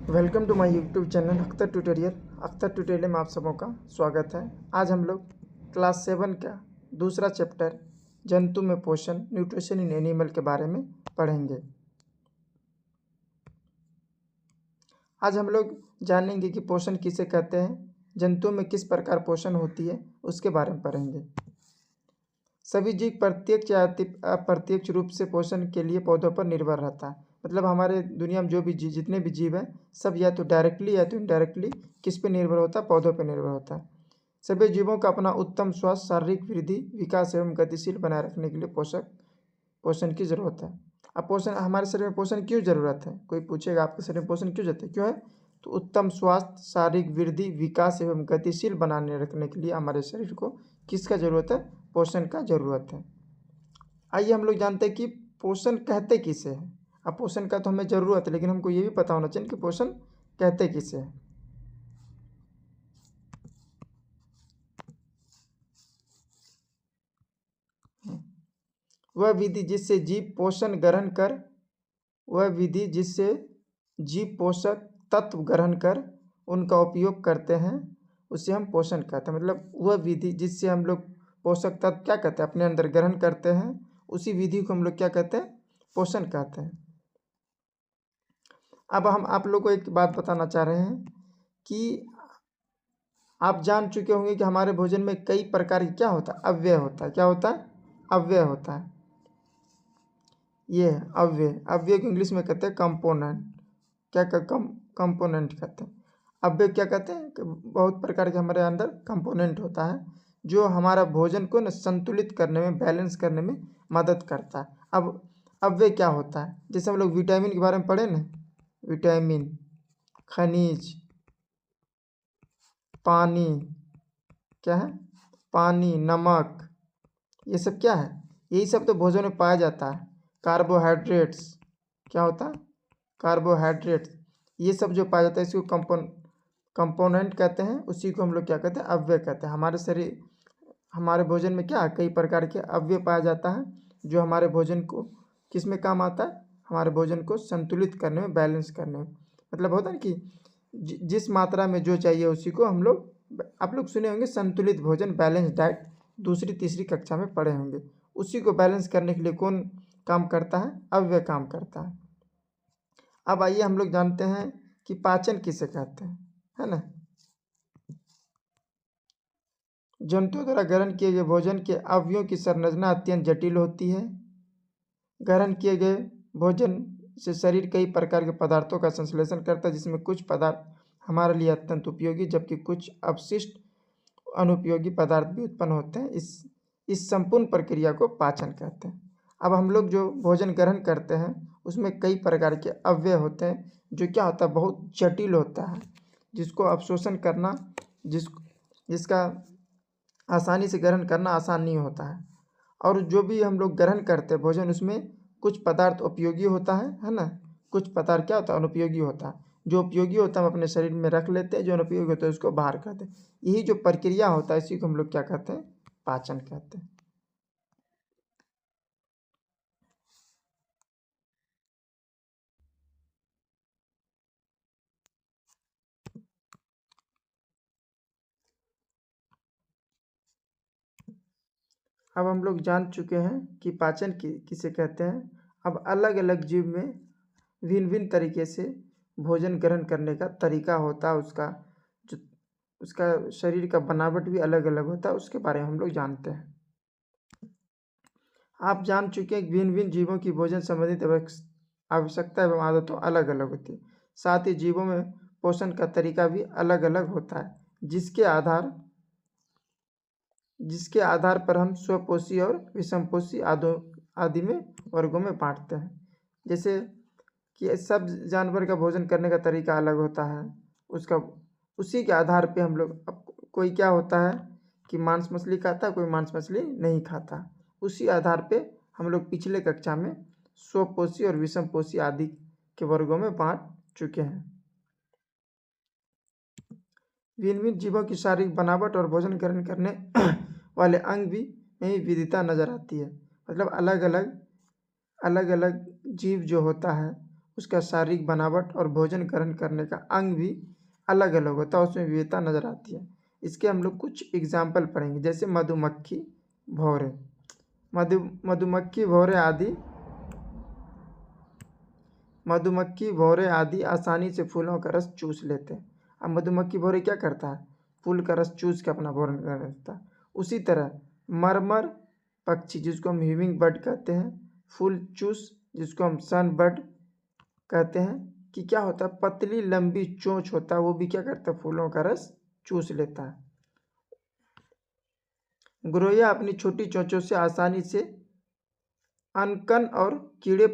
Welcome to my YouTube channel Akhtar tutorial में आप सबों का स्वागत है। आज हम लोग क्लास 7 का दूसरा चैप्टर जंतु में पोषण न्यूट्रिशन इन एनिमल के बारे में पढ़ेंगे। आज हम लोग जानेंगे कि पोषण किसे कहते हैं, जंतुओं में किस प्रकार पोषण होती है, उसके बारे में पढ़ेंगे। सभी जीव प्रत्यक्ष या अप्रत्यक्ष रूप से पोषण के लिए पौधों पर निर्भर रहता है। मतलब हमारे दुनिया में जो भी जितने भी जीव हैं सब या तो डायरेक्टली या तो इनडायरेक्टली किस पे निर्भर होता है, पौधों पे निर्भर होता है। सभी जीवों का अपना उत्तम स्वास्थ्य, शारीरिक वृद्धि, विकास एवं गतिशील बनाए रखने के लिए पोषण की जरूरत है। अब पोषण हमारे शरीर में पोषण क्यों जरूरत है, कोई पूछेगा आपके शरीर में पोषण क्यों जरूरत है, क्यों है? तो उत्तम स्वास्थ्य, शारीरिक वृद्धि, विकास एवं गतिशील बनाने रखने के लिए हमारे शरीर को किसका जरूरत है? पोषण का जरूरत है। आइए हम लोग जानते हैं कि पोषण कहते किसे हैं। अब पोषण का तो हमें जरूरत है, लेकिन हमको ये भी पता होना चाहिए कि पोषण कहते किसे हैं। वह विधि जिससे जीव पोषक तत्व ग्रहण कर उनका उपयोग करते हैं, उसे हम पोषण कहते हैं। मतलब वह विधि जिससे हम लोग पोषक तत्व क्या कहते हैं, अपने अंदर ग्रहण करते हैं, उसी विधि को हम लोग क्या कहते हैं? पोषण कहते हैं। अब हम आप लोग को एक बात बताना चाह रहे हैं कि आप जान चुके होंगे कि हमारे भोजन में कई प्रकार की क्या होता है? अव्यय होता है। क्या होता है? अव्यय होता है। ये है अव्यय को इंग्लिश में कहते हैं कंपोनेंट। क्या कंपोनेंट कहते हैं। अव्यय क्या कहते हैं? बहुत प्रकार के हमारे अंदर कंपोनेंट होता है जो हमारा भोजन को न संतुलित करने में, बैलेंस करने में मदद करता है। अब अव्यय क्या होता है? जैसे हम लोग विटामिन के बारे में पढ़े ना, विटामिन, खनिज, पानी, क्या है? पानी, नमक, ये सब क्या है? यही सब तो भोजन में पाया जाता है। कार्बोहाइड्रेट्स, क्या होता है? कार्बोहाइड्रेट्स, ये सब जो पाया जाता है इसको कंपोनेंट कहते हैं। उसी को हम लोग क्या कहते हैं? अव्यय कहते हैं। हमारे भोजन में क्या कई प्रकार के अव्यय पाया जाता है जो हमारे भोजन को किस में काम आता है? हमारे भोजन को संतुलित करने में, बैलेंस करने में। मतलब होता है कि जिस मात्रा में जो चाहिए उसी को हम लोग, आप लोग सुने होंगे संतुलित भोजन, बैलेंस डाइट, दूसरी तीसरी कक्षा में पढ़े होंगे। उसी को बैलेंस करने के लिए कौन काम करता है? अव्यय काम करता है। अब आइए हम लोग जानते हैं कि पाचन किसे कहते हैं, है ना। जंतुओं द्वारा ग्रहण किए गए भोजन के अवयवों की संरचना अत्यंत जटिल होती है। ग्रहण किए गए भोजन से शरीर कई प्रकार के पदार्थों का संश्लेषण करता है, जिसमें कुछ पदार्थ हमारे लिए अत्यंत उपयोगी जबकि कुछ अपशिष्ट अनुपयोगी पदार्थ भी उत्पन्न होते हैं। इस संपूर्ण प्रक्रिया को पाचन कहते हैं। अब हम लोग जो भोजन ग्रहण करते हैं उसमें कई प्रकार के अव्यय होते हैं जो क्या होता है? बहुत जटिल होता है, जिसको अवशोषण करना, जिसका आसानी से ग्रहण करना आसान नहीं होता है। और जो भी हम लोग ग्रहण करते हैं भोजन, उसमें कुछ पदार्थ उपयोगी होता है ना, कुछ पदार्थ क्या होता है? अनुपयोगी होता है। जो उपयोगी होता है हम अपने शरीर में रख लेते हैं, जो अनुपयोगी होता है उसको बाहर करते हैं। यही जो प्रक्रिया होता है इसी को हम लोग क्या कहते हैं? पाचन कहते हैं। अब हम लोग जान चुके हैं कि पाचन किसे कहते हैं। अब अलग अलग जीव में भिन्न भिन्न तरीके से भोजन ग्रहण करने का तरीका होता है, उसका शरीर का बनावट भी अलग अलग होता है, उसके बारे में हम लोग जानते हैं। आप जान चुके हैं कि भिन्न भिन्न जीवों की भोजन संबंधित आवश्यकता एवं आदतों अलग अलग होती है। साथ ही जीवों में पोषण का तरीका भी अलग अलग होता है, जिसके आधार पर हम स्वपोषी और विषमपोषी आदि में वर्गों में बांटते हैं। जैसे कि सब जानवर का भोजन करने का तरीका अलग होता है, उसी के आधार पे हम लोग, अब कोई क्या होता है कि मांस मछली खाता है, कोई मांस मछली नहीं खाता। उसी आधार पे हम लोग पिछले कक्षा में स्वपोषी और विषमपोषी आदि के वर्गों में बांट चुके हैं। भिन्न भिन्न जीवों की शारीरिक बनावट और भोजन ग्रहण करने वाले अंग भी में विविधता नजर आती है। मतलब अलग अलग जीव जो होता है उसका शारीरिक बनावट और भोजन ग्रहण करने का अंग भी अलग अलग होता है, उसमें विविधता नजर आती है। इसके हम लोग कुछ एग्जाम्पल पढ़ेंगे, जैसे मधुमक्खी, भौरे। मधुमक्खी भौरे आदि आसानी से फूलों का रस चूस लेते हैं। अब मधुमक्खी भौरे क्या करता है, फूल का रस चूस के अपना भोजन कर लेता है। उसी तरह मरमर पक्षी, जिसको हम ह्यूमिंग बर्ड कहते हैं, फूल चूस, जिसको हम सन बर्ड कहते हैं, कि क्या होता है, पतली लंबी चोंच होता है, वो भी क्या करता है, फूलों का रस चूस लेता है। गोरैया अपनी छोटी चोंचों से आसानी से अनकन और कीड़े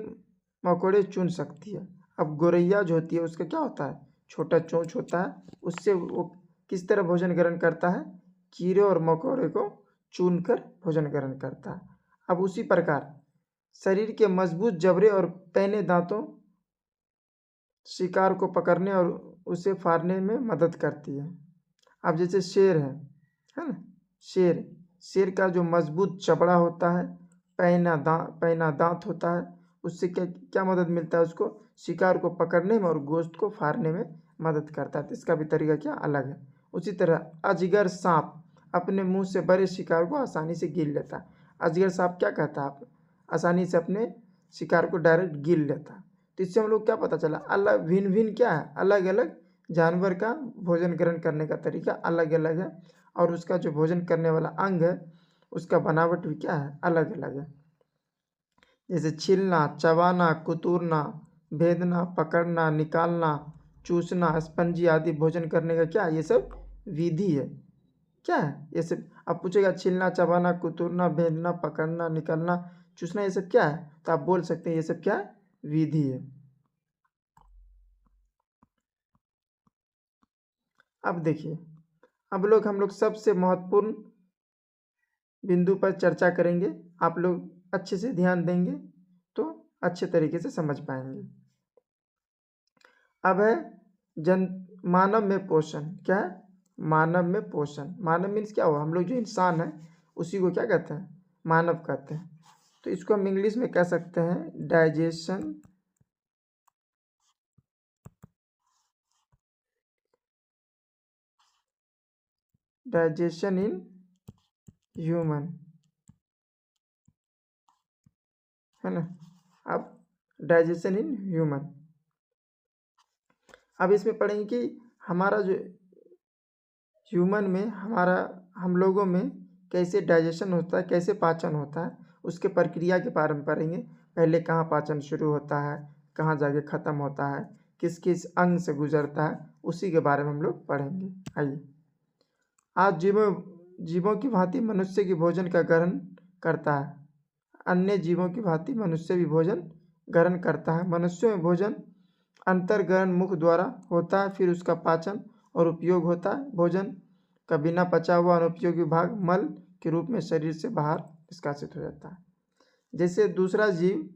मकोड़े चुन सकती है। अब गोरैया जो होती है उसका क्या होता है, छोटा चोंच होता है, उससे वो किस तरह भोजन ग्रहण करता है, कीड़े और मकोड़े को चुन कर भोजन ग्रहण करता है। अब उसी प्रकार शरीर के मजबूत जबड़े और पैने दांतों शिकार को पकड़ने और उसे फाड़ने में मदद करती है। अब जैसे शेर है ना, शेर का जो मजबूत जबड़ा होता है, पैना दांत होता है, उससे क्या क्या मदद मिलता है उसको, शिकार को पकड़ने में और गोश्त को फाड़ने में मदद करता है। तो इसका भी तरीका क्या अलग है। उसी तरह अजगर सांप अपने मुंह से बड़े शिकार को आसानी से गिर लेता है। अजगर सांप क्या कहता है, आसानी से अपने शिकार को डायरेक्ट गिर लेता है। तो इससे हम लोग क्या पता चला, अलग भिन्न भिन्न क्या है, अलग अलग जानवर का भोजन ग्रहण करने का तरीका अलग अलग है, और उसका जो भोजन करने वाला अंग है उसका बनावट भी क्या है, अलग अलग है। जैसे छीलना, चबाना, कुतूरना, भेदना, पकड़ना, निकालना, चूसना, स्पंजी आदि भोजन करने का क्या, ये सब विधि है। क्या है ये सब, अब पूछेगा छीलना, चबाना, कुतूरना, भेदना, पकड़ना, निकालना, चूसना, ये सब क्या है, तो आप बोल सकते हैं ये सब क्या है, विधि है। अब देखिए, अब हम लोग सबसे महत्वपूर्ण बिंदु पर चर्चा करेंगे। आप लोग अच्छे से ध्यान देंगे तो अच्छे तरीके से समझ पाएंगे। अब है मानव में पोषण। क्या है, मानव में पोषण। मानव मीन्स क्या हुआ, हम लोग जो इंसान है उसी को क्या कहते हैं, मानव कहते हैं। तो इसको हम इंग्लिश में कह सकते हैं डाइजेशन इन ह्यूमन, है ना। अब डाइजेशन इन ह्यूमन, अब इसमें पढ़ेंगे कि हमारा जो ह्यूमन में, हम लोगों में कैसे डाइजेशन होता है, कैसे पाचन होता है, उसके प्रक्रिया के बारे में पढ़ेंगे। पहले कहाँ पाचन शुरू होता है, कहाँ जाके ख़त्म होता है, किस किस अंग से गुजरता है, उसी के बारे में हम लोग पढ़ेंगे। आइए, आज जीवों की भांति मनुष्य की भोजन का ग्रहण करता है। अन्य जीवों की भांति मनुष्य भी भोजन ग्रहण करता है। मनुष्यों में भोजन अंतर्ग्रहण मुख द्वारा होता है, फिर उसका पाचन और उपयोग होता है। भोजन का बिना पचा हुआ अनुपयोगी भाग मल के रूप में शरीर से बाहर निष्कासित हो जाता है। जैसे दूसरा जीव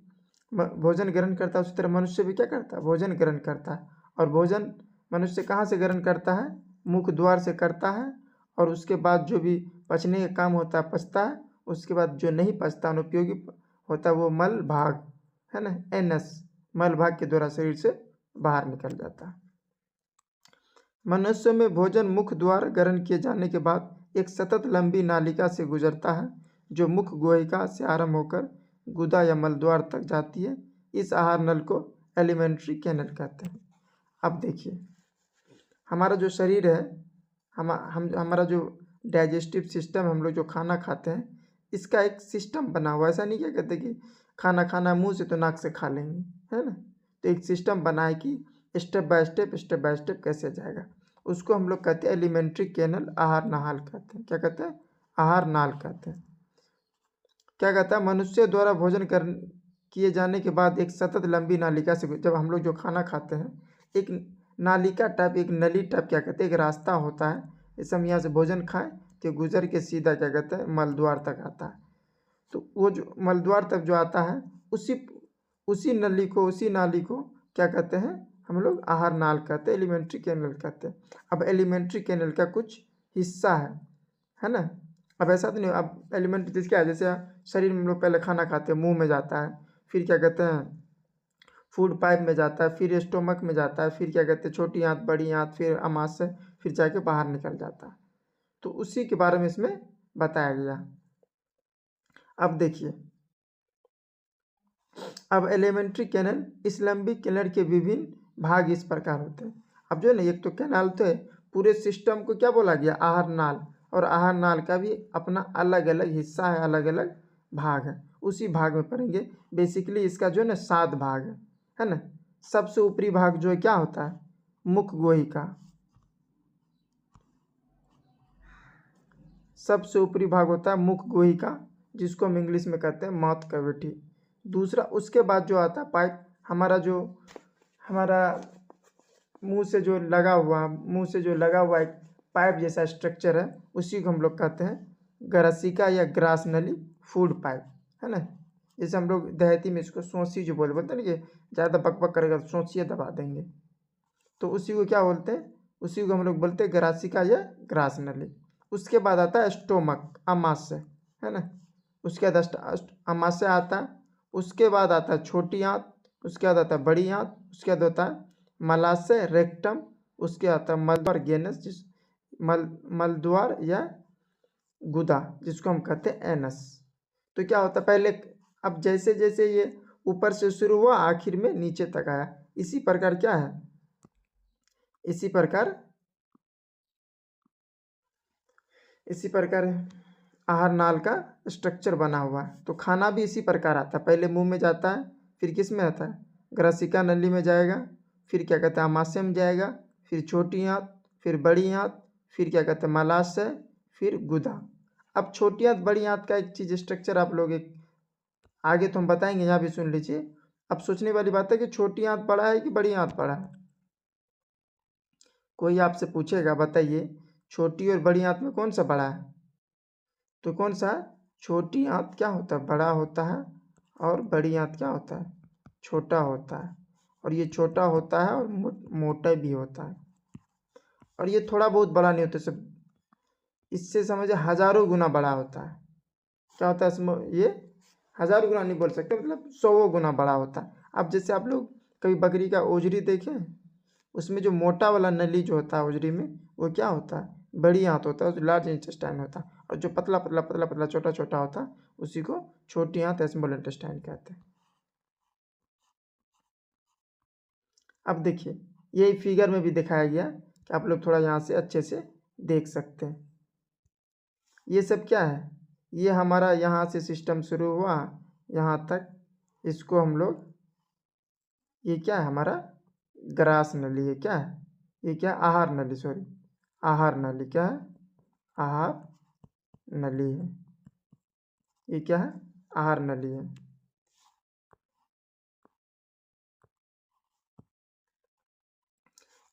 भोजन ग्रहण करता है, उसी तरह मनुष्य भी क्या करता है, भोजन ग्रहण करता है। और भोजन मनुष्य कहाँ से ग्रहण करता है, मुख द्वार से करता है, और उसके बाद जो भी पचने का काम होता है पचता है। उसके बाद जो नहीं पचता, अनुपयोगी होता है, वो मल भाग, है ना, एनस, मल भाग के द्वारा शरीर से बाहर निकल जाता है। मनुष्य में भोजन मुख द्वार ग्रहण किए जाने के बाद एक सतत लंबी नालिका से गुजरता है, जो मुख गुहिका से आरंभ होकर गुदा या मलद्वार तक जाती है। इस आहार नल को एलिमेंट्री कैनल कहते हैं। अब देखिए, हमारा जो शरीर है, हमारा जो डाइजेस्टिव सिस्टम, हम लोग जो खाना खाते हैं, इसका एक सिस्टम बना हुआ है। ऐसा नहीं क्या कहते कि खाना खाना मुंह से तो नाक से खा लेंगे, है ना। तो एक सिस्टम बना है कि स्टेप बाय स्टेप कैसे जाएगा। उसको हम लोग कहते हैं एलिमेंट्री कैनल, आहार नाल कहते हैं। क्या कहते हैं, आहार नाल कहते हैं। क्या कहता है, मनुष्य द्वारा भोजन कर किए जाने के बाद एक सतत लंबी नालिका से, जब हम लोग जो खाना खाते हैं, एक नालिका टाइप, एक नली टाइप, क्या कहते हैं, एक रास्ता होता है। जैसे हम यहाँ से भोजन खाएं तो गुजर के सीधा क्या कहते हैं, मलद्वार तक आता है। तो वो जो मलद्वार तक जो आता है, उसी नाली को क्या कहते हैं, हम लोग आहार नाल कहते हैं, एलिमेंट्री कैनल कहते हैं। अब एलिमेंट्री कैनल का कुछ हिस्सा है ना। अब ऐसा तो नहीं, अब एलिमेंट्री चीज़ क्या है, जैसे शरीर में हम लोग पहले खाना खाते हैं, मुंह में जाता है, फिर क्या कहते हैं, फूड पाइप में जाता है, फिर स्टोमक में जाता है, फिर क्या कहते हैं छोटी आंत, बड़ी आंत, फिर आमाशय, फिर जाके बाहर निकल जाता है। तो उसी के बारे में इसमें बताया गया। अब देखिए, अब एलिमेंट्री कैनल, इस लंबी कैनल के विभिन्न भाग इस प्रकार होते हैं। अब जो है ना, एक तो कैनाल तो है, पूरे सिस्टम को क्या बोला गया, आहार नाल, और आहार नाल का भी अपना अलग अलग हिस्सा है, अलग अलग भाग है, उसी भाग में पढ़ेंगे। बेसिकली इसका जो है ना 7 भाग है ना। सबसे ऊपरी भाग जो है क्या होता है, मुख गुहिका, सबसे ऊपरी भाग होता है मुख गुहिका, जिसको हम इंग्लिश में कहते हैं माउथ कैविटी। दूसरा, उसके बाद जो आता है पाइप, हमारा मुंह से जो लगा हुआ एक पाइप जैसा स्ट्रक्चर है, उसी को हम लोग कहते हैं ग्रासिका या ग्रास नली फूड पाइप, है ना। जैसे हम लोग देहाती में इसको सोंसी जो बोलते हैं ना, कि ज़्यादा बकबक करेगा तो सोंसिए दबा देंगे, तो उसी को क्या बोलते हैं, उसी को हम लोग बोलते हैं ग्रासिका या ग्रास नली। उसके बाद आता है स्टोमक, आमाशय, है ना। उसके बाद आमाशय आता है। उसके बाद आता है छोटी आंत, उसके बाद आता है बड़ी आंत, उसके बाद होता है मलाशय, रेक्टम, उसके आता है मलद्वार गेनस, मलद्वार या गुदा, जिसको हम कहते हैं एनस। तो क्या होता है पहले, अब जैसे जैसे ये ऊपर से शुरू हुआ, आखिर में नीचे तक आया, इसी प्रकार क्या है, इसी प्रकार आहार नाल का स्ट्रक्चर बना हुआ है। तो खाना भी इसी प्रकार आता है, पहले मुंह में जाता है, फिर किस में आता है, ग्रासिका नली में जाएगा, फिर क्या कहते हैं आमाशय में जाएगा, फिर छोटी आंत, फिर बड़ी आंत, फिर क्या कहते हैं मलाशय, फिर गुदा। अब छोटी आंत बड़ी आंत का एक चीज स्ट्रक्चर आप लोग एक आगे तो हम बताएंगे, यहाँ भी सुन लीजिए। अब सोचने वाली बात है कि छोटी आंत बड़ा है कि बड़ी आंत बड़ा है। कोई आपसे पूछेगा बताइए छोटी और बड़ी आंत में कौन सा बड़ा है, तो कौन सा, छोटी आंत क्या होता है, बड़ा होता है, और बड़ी आंत क्या होता है, छोटा होता है। और ये छोटा होता है और मोटा भी होता है, और ये थोड़ा बहुत बड़ा नहीं होता, सब इससे समझे हजारों गुना बड़ा होता है। क्या होता है इसमें, ये हजारों गुना नहीं बोल सकते, मतलब 100 गुना बड़ा होता है। अब जैसे आप लोग कभी बकरी का ओजरी देखें, उसमें जो मोटा वाला नली जो होता है ओजरी में, वो क्या होता है, बड़ी आंत होता है, जो लार्ज इंटेस्टाइन होता है, और जो पतला पतला पतला पतला छोटा छोटा होता है, उसी को छोटी आंत स्मॉल इंटेस्टाइन कहते हैं। अब देखिए, यही फिगर में भी दिखाया गया कि आप लोग थोड़ा यहाँ से अच्छे से देख सकते हैं। ये सब क्या है, ये हमारा यहाँ से सिस्टम शुरू हुआ यहाँ तक, इसको हम लोग, ये क्या है हमारा ग्रास नली है, क्या है ये, क्या आहार नली, सॉरी आहार नली, क्या है आहार नली है, ये क्या है आहार नली है।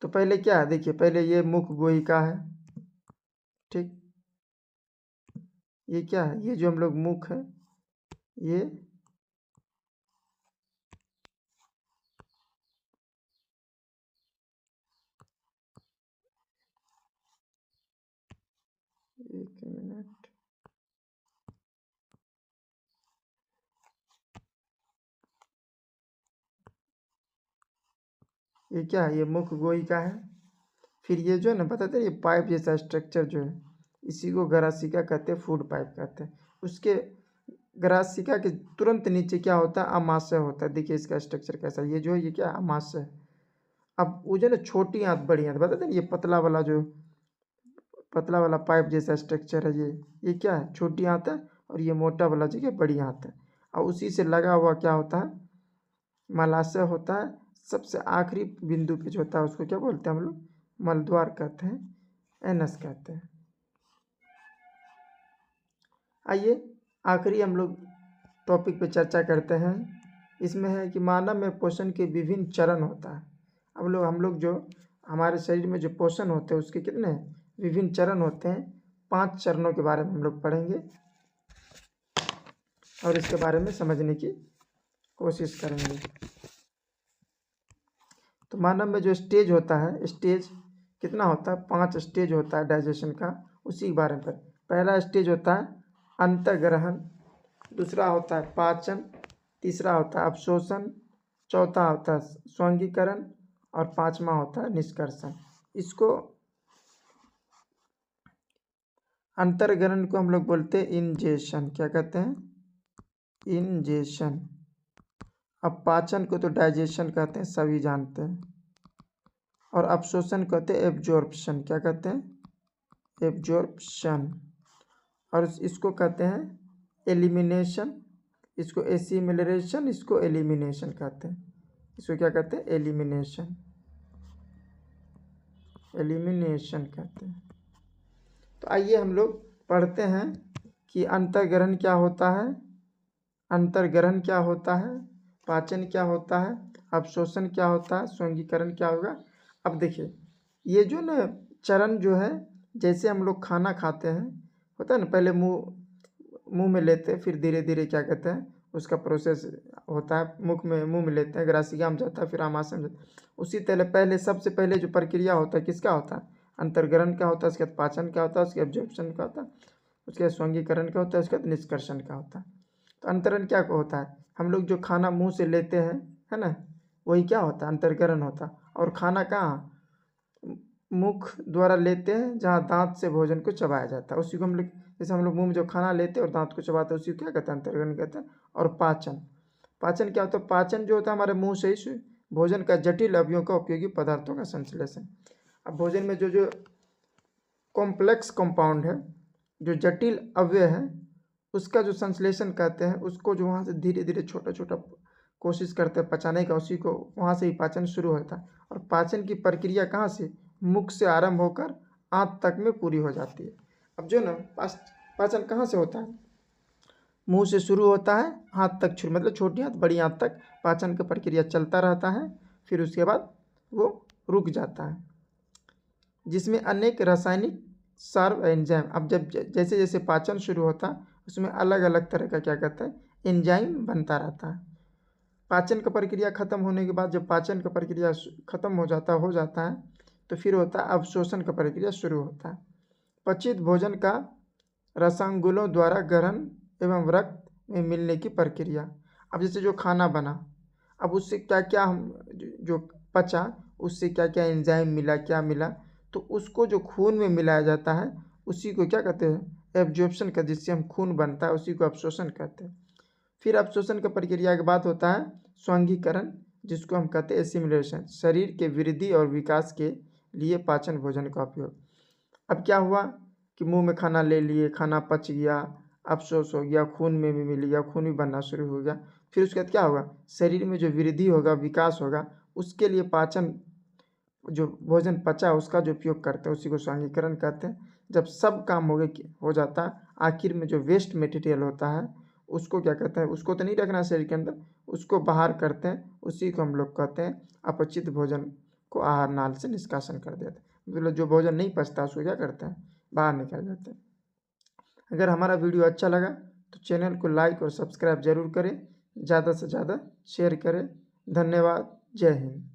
तो पहले क्या है, देखिए पहले ये मुख गुहिका है, ठीक, ये क्या है, ये जो हम लोग मुख है, ये एक मिनट, ये क्या है, ये मुख गोहिका है। फिर ये जो है ना बताते हैं, ये पाइप जैसा स्ट्रक्चर जो है, इसी को ग्रासिका कहते हैं, फूड पाइप कहते हैं। उसके ग्रासिका के तुरंत नीचे क्या होता है, आमाशय होता है। देखिए इसका स्ट्रक्चर कैसा है, ये जो है ये क्या है, आमाशय है। अब वो जो है ना छोटी आंत बड़ी आंत बताते हैं, ये पतला वाला पाइप जैसा स्ट्रक्चर है, ये क्या है, छोटी आंत है, और ये मोटा वाला जगह बड़ी आंत है। और उसी से लगा हुआ क्या होता है, मलाशय होता है। सबसे आखिरी बिंदु पे जो होता है उसको क्या बोलते हैं हम लोग, मलद्वार कहते हैं, एनस कहते हैं। आइए आखिरी हम लोग टॉपिक पे चर्चा करते हैं। इसमें है कि मानव में पोषण के विभिन्न चरण होता है। अब हम लोग जो हमारे शरीर में जो पोषण होते हैं उसके कितने विभिन्न चरण होते हैं, 5 चरणों के बारे में हम लोग पढ़ेंगे और इसके बारे में समझने की कोशिश करेंगे। तो मानव में जो स्टेज होता है, स्टेज कितना होता है, 5 स्टेज होता है डाइजेशन का, उसी के बारे में। पहला स्टेज होता है अंतर्ग्रहण, दूसरा होता है पाचन, तीसरा होता है अवशोषण, चौथा होता है स्वांगीकरण और पांचवा होता है निष्कर्षण। इसको अंतर्ग्रहण को हम लोग बोलते हैं इंजेशन। क्या कहते हैं? इंजेशन। अब पाचन को तो डाइजेशन कहते हैं, सभी जानते हैं। और अवशोषण कहते हैं एब्जॉर्प्शन। क्या कहते हैं? एब्जॉर्प्शन। और इसको कहते हैं एलिमिनेशन, इसको एसिमिलेशन, इसको एलिमिनेशन कहते हैं। इसको क्या कहते हैं? एलिमिनेशन। एलिमिनेशन कहते हैं। तो आइए हम लोग पढ़ते हैं कि अंतर्ग्रहण क्या होता है, अंतर्ग्रहण क्या होता है, पाचन क्या होता है, अवशोषण क्या होता है, स्वांगीकरण क्या होगा। अब देखिए ये ना चरण जो है, जैसे हम लोग खाना खाते हैं, होता है ना, पहले मुंह में लेते हैं, फिर धीरे धीरे क्या कहते हैं उसका प्रोसेस होता है, मुंह में लेते हैं, ग्रासिका में जाता है, फिर आमाशय में जाता है। उसी तरह पहले सबसे पहले जो प्रक्रिया होता है किसका होता है? अंतर्ग्रहण का होता है, उसके बाद पाचन का होता है, उसके बाद एब्जॉर्प्शन का होता है, उसके बाद स्वांगीकरण का होता है, उसके बाद निष्कर्षण का होता है। तो अंतरण क्या होता है? हम लोग जो खाना मुंह से लेते हैं, है ना, वही क्या होता है? अंतर्ग्रहण होता है। और खाना कहाँ? मुख द्वारा लेते हैं, जहाँ दांत से भोजन को चबाया जाता है, उसी को हम लोग, जैसे हम लोग मुंह में जो खाना लेते हैं और दांत को चबाते हैं, उसी को क्या कहते हैं? अंतर्ग्रहण कहते हैं। और पाचन, पाचन क्या होता है? पाचन जो होता है हमारे मुंह से ही भोजन का जटिल अवयवों का उपयोगी पदार्थों का संश्लेषण। अब भोजन में जो कॉम्प्लेक्स कंपाउंड है, जो जटिल अवयव है, उसका जो संश्लेषण कहते हैं, उसको जो वहाँ से धीरे धीरे छोटा छोटा कोशिश करते हैं पचाने का, उसी को वहाँ से ही पाचन शुरू होता है। और पाचन की प्रक्रिया कहाँ से? मुख से आरंभ होकर आंत तक में पूरी हो जाती है। अब जो ना पाचन कहाँ से होता है? मुंह से शुरू होता है, हाथ तक शुरू, मतलब छोटी हाथ बड़ी हाथ तक पाचन का प्रक्रिया चलता रहता है, फिर उसके बाद वो रुक जाता है, जिसमें अनेक रासायनिक सार एंजाइम। अब जब जैसे जैसे पाचन शुरू होता है, उसमें अलग अलग तरह का क्या कहते हैं एंजाइम बनता रहता है। पाचन का प्रक्रिया खत्म होने के बाद, जब पाचन का प्रक्रिया खत्म हो जाता है, तो फिर होता है अवशोषण का प्रक्रिया शुरू होता है। पचित भोजन का रसांगुलों द्वारा ग्रहण एवं रक्त में मिलने की प्रक्रिया। अब जैसे जो खाना बना, अब उससे क्या क्या हम जो पचा, उससे क्या क्या एंजाइम मिला, क्या मिला, तो उसको जो खून में मिलाया जाता है, उसी को क्या कहते हैं? एब्जॉर्प्शन का, जिससे हम खून बनता है, उसी को अवशोषण कहते हैं। फिर अवशोषण का प्रक्रिया के बाद होता है स्वांगीकरण, जिसको हम कहते हैं एसिमिलेशन, शरीर के वृद्धि और विकास के लिए पाचन भोजन का उपयोग। अब क्या हुआ कि मुंह में खाना ले लिए, खाना पच गया, अवशोष हो गया, खून में भी मिल गया, खून भी बनना शुरू हो गया। फिर उसके बाद क्या होगा? शरीर में जो वृद्धि होगा, विकास होगा, उसके लिए पाचन, जो भोजन पचा उसका जो उपयोग करते हैं, उसी को स्वांगीकरण कहते हैं। जब सब काम हो जाता है, आखिर में जो वेस्ट मटेरियल होता है, उसको क्या कहते हैं? उसको तो नहीं रखना शरीर के अंदर, उसको बाहर करते हैं, उसी को हम लोग कहते हैं अपचित भोजन को आहार नाल से निष्कासन कर देते हैं। मतलब जो भोजन नहीं पचता उसको क्या करते हैं? बाहर निकल जाते हैं। अगर हमारा वीडियो अच्छा लगा तो चैनल को लाइक और सब्सक्राइब जरूर करें, ज़्यादा से ज़्यादा शेयर करें। धन्यवाद। जय हिंद।